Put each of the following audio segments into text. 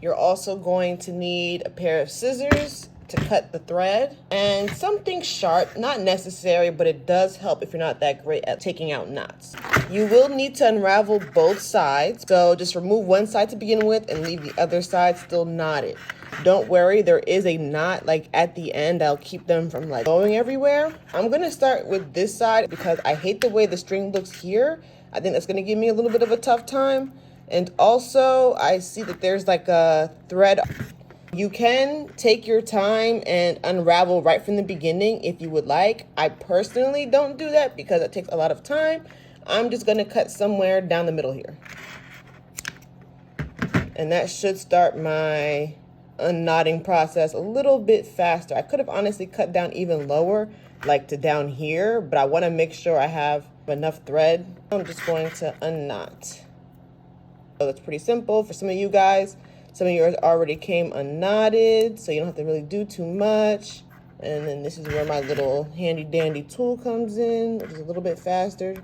You're also going to need a pair of scissors to cut the thread and something sharp, not necessary, but it does help if you're not that great at taking out knots. You will need to unravel both sides, so just remove one side to begin with and leave the other side still knotted. Don't worry, there is a knot like at the end that'll keep them from like going everywhere. I'm gonna start with this side because I hate the way the string looks here. I think that's gonna give me a little bit of a tough time. And also I see that there's like a thread. You can take your time and unravel right from the beginning if you would like. I personally don't do that because it takes a lot of time. I'm just gonna cut somewhere down the middle here. And that should start my unknotting process a little bit faster. I could have honestly cut down even lower, like to down here, but I wanna make sure I have enough thread. I'm just going to unknot. So that's pretty simple for some of you guys. Some of yours already came unknotted, so you don't have to really do too much. And then this is where my little handy dandy tool comes in, which is a little bit faster.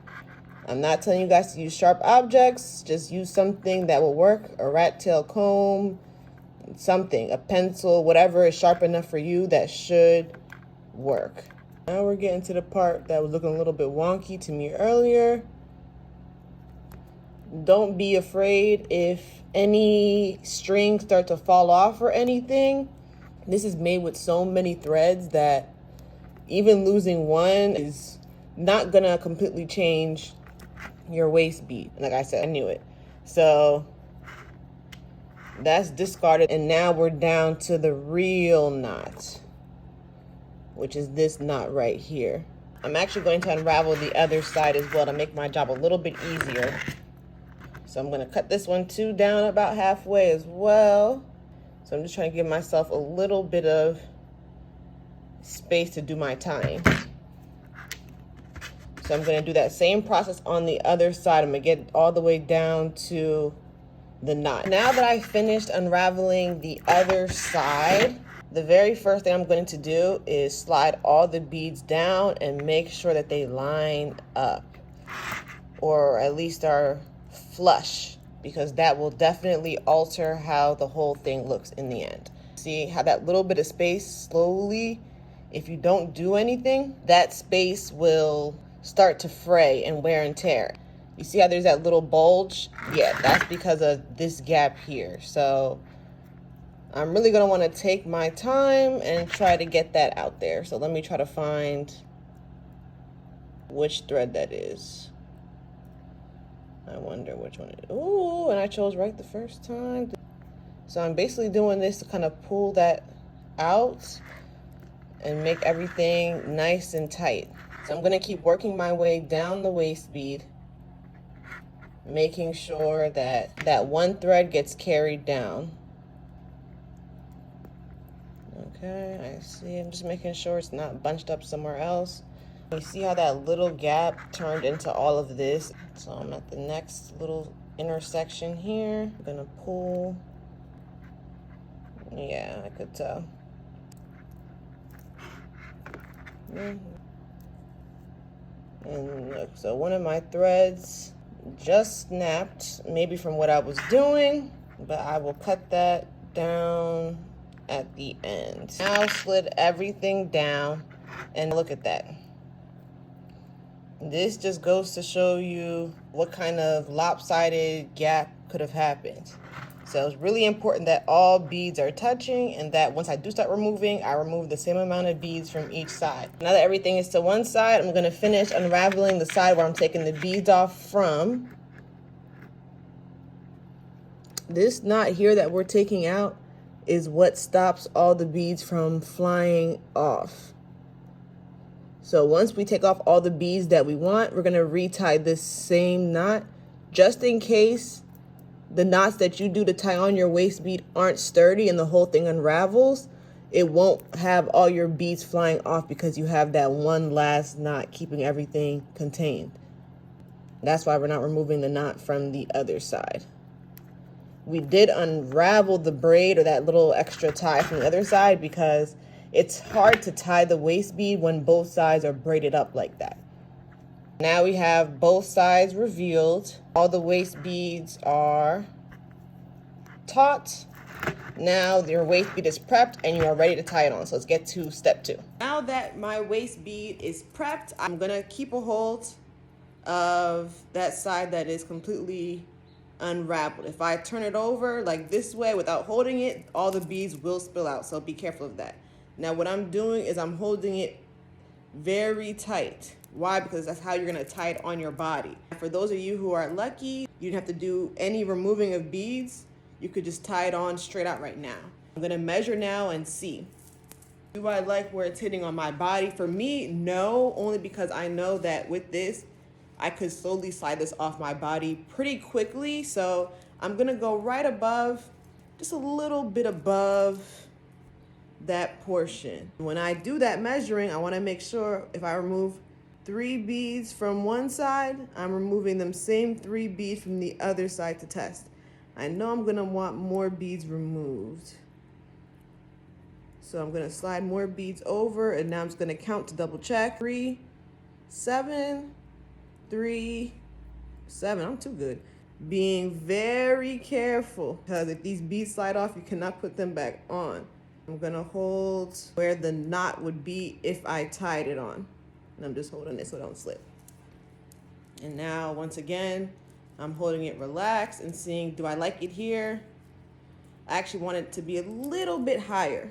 I'm not telling you guys to use sharp objects, just use something that will work, a rat tail comb, something, a pencil, whatever is sharp enough for you, that should work. Now we're getting to the part that was looking a little bit wonky to me earlier. Don't be afraid if any strings start to fall off or anything. This is made with so many threads that even losing one is not gonna completely change your waist bead. Like I said, I knew it. So that's discarded, and now we're down to the real knot, which is this knot right here. I'm actually going to unravel the other side as well to make my job a little bit easier. So I'm gonna cut this one too down about halfway as well. So I'm just trying to give myself a little bit of space to do my tying. So I'm gonna do that same process on the other side. I'm gonna get all the way down to the knot. Now that I finished unraveling the other side, the very first thing I'm going to do is slide all the beads down and make sure that they line up, or at least are flush, because that will definitely alter how the whole thing looks in the end. See how that little bit of space slowly, if you don't do anything, that space will start to fray and wear and tear. You see how there's that little bulge? Yeah, that's because of this gap here. So I'm really gonna wanna take my time and try to get that out there. So let me try to find which thread that is. I wonder which one it is. Ooh, and I chose right the first time. So I'm basically doing this to kind of pull that out and make everything nice and tight. So I'm gonna keep working my way down the waist bead, making sure that that one thread gets carried down. Okay, I see. I'm just making sure it's not bunched up somewhere else. You see how that little gap turned into all of this? So I'm at the next little intersection here. I'm gonna pull. Yeah, I could tell. And look, so one of my threads just snapped, maybe from what I was doing, but I will cut that down at the end. Now slid everything down, and look at that. This just goes to show you what kind of lopsided gap could have happened. So it's really important that all beads are touching, and that once I do start removing, I remove the same amount of beads from each side. Now that everything is to one side, I'm gonna finish unraveling the side where I'm taking the beads off from. This knot here that we're taking out is what stops all the beads from flying off. So once we take off all the beads that we want, we're gonna retie this same knot, just in case the knots that you do to tie on your waist bead aren't sturdy and the whole thing unravels. It won't have all your beads flying off because you have that one last knot keeping everything contained. That's why we're not removing the knot from the other side. We did unravel the braid, or that little extra tie, from the other side because it's hard to tie the waist bead when both sides are braided up like that. Now we have both sides revealed. All the waist beads are taut. Now your waist bead is prepped and you are ready to tie it on. So let's get to step 2. Now that my waist bead is prepped, I'm gonna keep a hold of that side that is completely unraveled. If I turn it over like this way without holding it, all the beads will spill out. So be careful of that. Now what I'm doing is I'm holding it very tight. Why? Because that's how you're gonna tie it on your body. For those of you who are lucky, you don't have to do any removing of beads. You could just tie it on straight out right now. I'm gonna measure now and see. Do I like where it's hitting on my body? For me, no, only because I know that with this, I could slowly slide this off my body pretty quickly. So I'm gonna go right above, just a little bit above that portion. When I do that measuring, I wanna make sure if I remove 3 beads from one side, I'm removing them same 3 beads from the other side to test. I know I'm gonna want more beads removed. So I'm gonna slide more beads over, and now I'm just gonna count to double check. 3, 7, 3, 7, I'm too good. Being very careful, because if these beads slide off, you cannot put them back on. I'm gonna hold where the knot would be if I tied it on. And I'm just holding it so it don't slip. And now, once again, I'm holding it relaxed and seeing, do I like it here? I actually want it to be a little bit higher.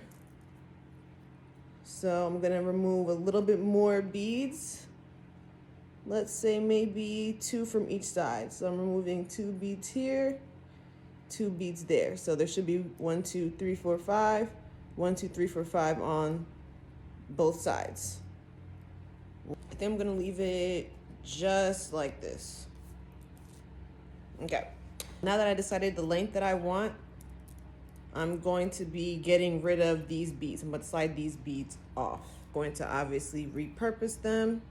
So I'm gonna remove a little bit more beads. Let's say maybe 2 from each side. So I'm removing 2 beads here, 2 beads there. So there should be 1, 2, 3, 4, 5, 1, 2, 3, 4, 5 on both sides. I think I'm gonna leave it just like this. Okay, now that I decided the length that I want, I'm going to be getting rid of these beads. I'm going to slide these beads off. I'm going to obviously repurpose them.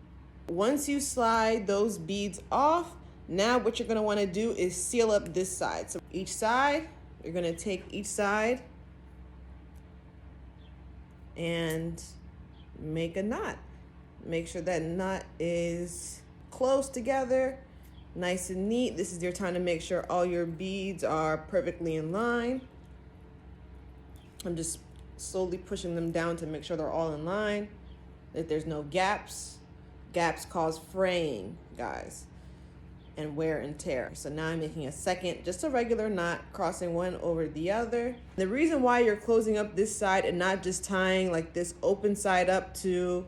Once you slide those beads off, now what you're going to want to do is seal up this side. So each side, you're going to take each side and make a knot. Make sure that knot is close together, nice and neat. This is your time to make sure all your beads are perfectly in line. I'm just slowly pushing them down to make sure they're all in line, that there's no gaps. Gaps cause fraying, guys, and wear and tear. So now I'm making a second, just a regular knot, crossing one over the other. The reason why you're closing up this side and not just tying like this open side up to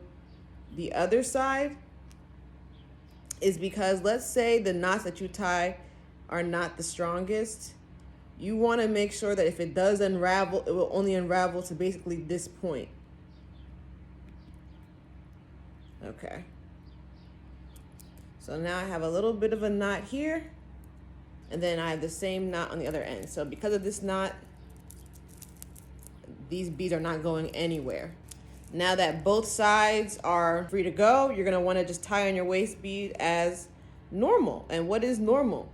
the other side is because, let's say the knots that you tie are not the strongest. You want to make sure that if it does unravel, it will only unravel to basically this point. Okay. So now I have a little bit of a knot here, and then I have the same knot on the other end. So because of this knot, these beads are not going anywhere. Now that both sides are free to go, you're gonna wanna just tie on your waist bead as normal. And what is normal?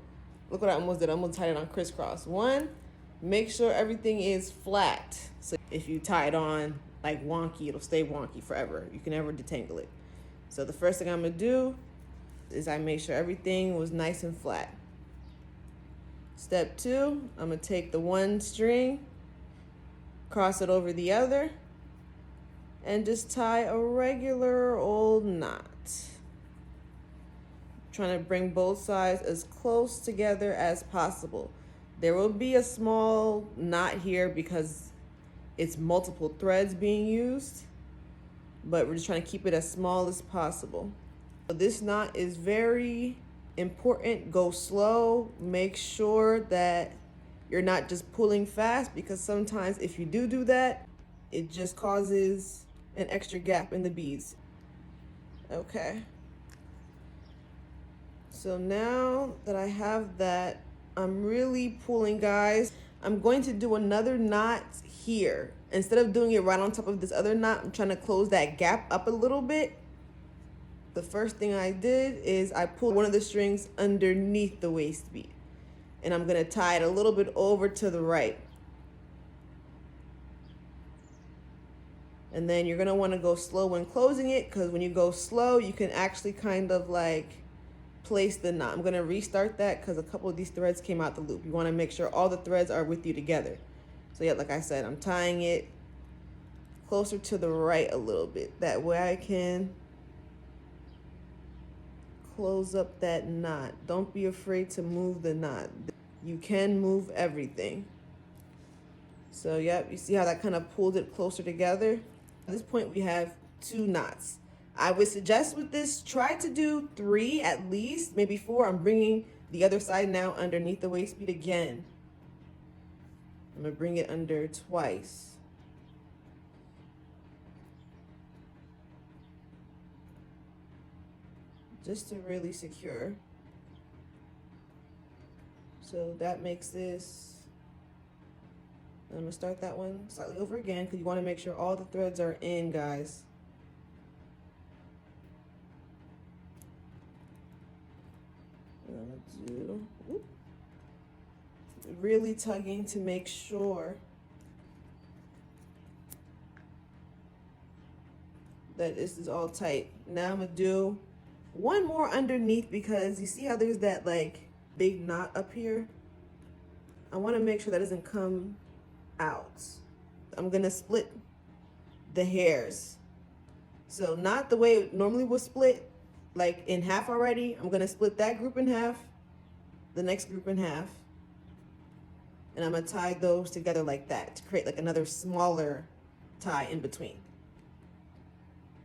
Look what I almost did, I almost tied it on crisscross. 1, make sure everything is flat. So if you tie it on like wonky, it'll stay wonky forever. You can never detangle it. So the first thing I'm gonna do is I make sure everything was nice and flat. Step 2, I'm gonna take the one string, cross it over the other, and just tie a regular old knot. Trying to bring both sides as close together as possible. There will be a small knot here because it's multiple threads being used, but we're just trying to keep it as small as possible. So this knot is very important. Go slow. Make sure that you're not just pulling fast, because sometimes if you do that, it just causes an extra gap in the beads. Okay. So now that I have that, I'm really pulling, guys. I'm going to do another knot here. Instead of doing it right on top of this other knot, I'm trying to close that gap up a little bit. The first thing I did is I pulled one of the strings underneath the waist bead, and I'm gonna tie it a little bit over to the right. And then you're gonna wanna go slow when closing it, because when you go slow, you can actually kind of like place the knot. I'm gonna restart that because a couple of these threads came out the loop. You wanna make sure all the threads are with you together. So yeah, like I said, I'm tying it closer to the right a little bit. That way I can close up that knot. Don't be afraid to move the knot. You can move everything. So yep, you see how that kind of pulled it closer together? At this point we have 2 knots. I would suggest with this, try to do 3 at least, maybe 4. I'm bringing the other side now underneath the waist bead again. I'm gonna bring it under twice. Just to really secure. So that makes this, I'm gonna start that one slightly over again because you wanna make sure all the threads are in, guys. And I'm gonna do, whoop, really tugging to make sure that this is all tight. Now I'm gonna do one more underneath because you see how there's that like big knot up here? I want to make sure that doesn't come out. I'm gonna split the hairs. So not the way it normally would split, like in half already. I'm gonna split that group in half, the next group in half, and I'm gonna tie those together like that to create like another smaller tie in between.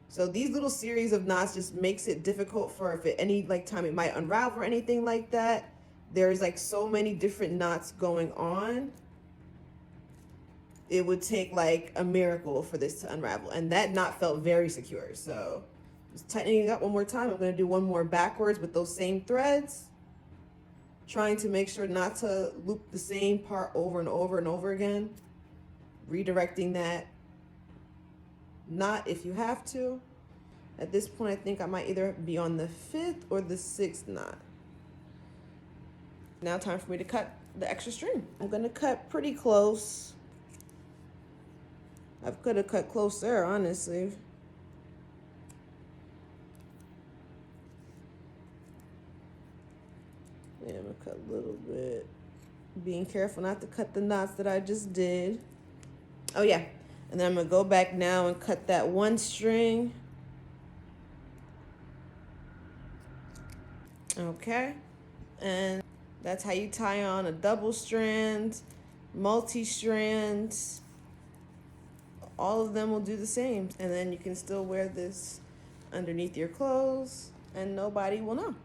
So these little series of knots just makes it difficult for if at any like time it might unravel or anything like that. There's like so many different knots going on. It would take like a miracle for this to unravel. And that knot felt very secure. So just tightening it up one more time. I'm gonna do one more backwards with those same threads. Trying to make sure not to loop the same part over and over and over again. Redirecting that knot if you have to. At this point, I think I might either be on the 5th or the 6th knot. Now time for me to cut the extra string. I'm gonna cut pretty close. I could have cut closer, honestly. Yeah, I'm gonna cut a little bit. Being careful not to cut the knots that I just did. Oh yeah, and then I'm gonna go back now and cut that one string. Okay, and that's how you tie on a double strand, multi-strand. All of them will do the same. And then you can still wear this underneath your clothes and nobody will know.